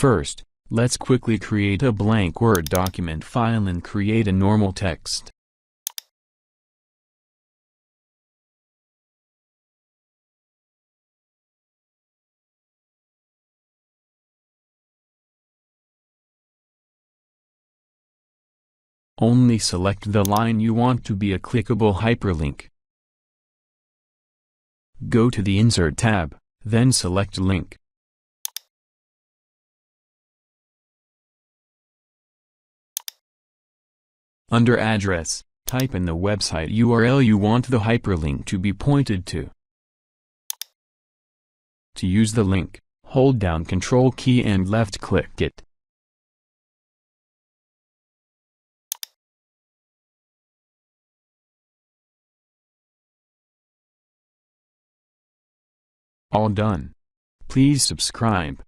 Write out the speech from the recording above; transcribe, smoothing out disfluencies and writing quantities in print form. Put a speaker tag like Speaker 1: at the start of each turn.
Speaker 1: First, let's quickly create a blank Word document file and create a normal text. Only select the line you want to be a clickable hyperlink. Go to the Insert tab, then select Link. Under Address, type in the website URL you want the hyperlink to be pointed to. To use the link, hold down Ctrl key and left-click it. All done. Please subscribe.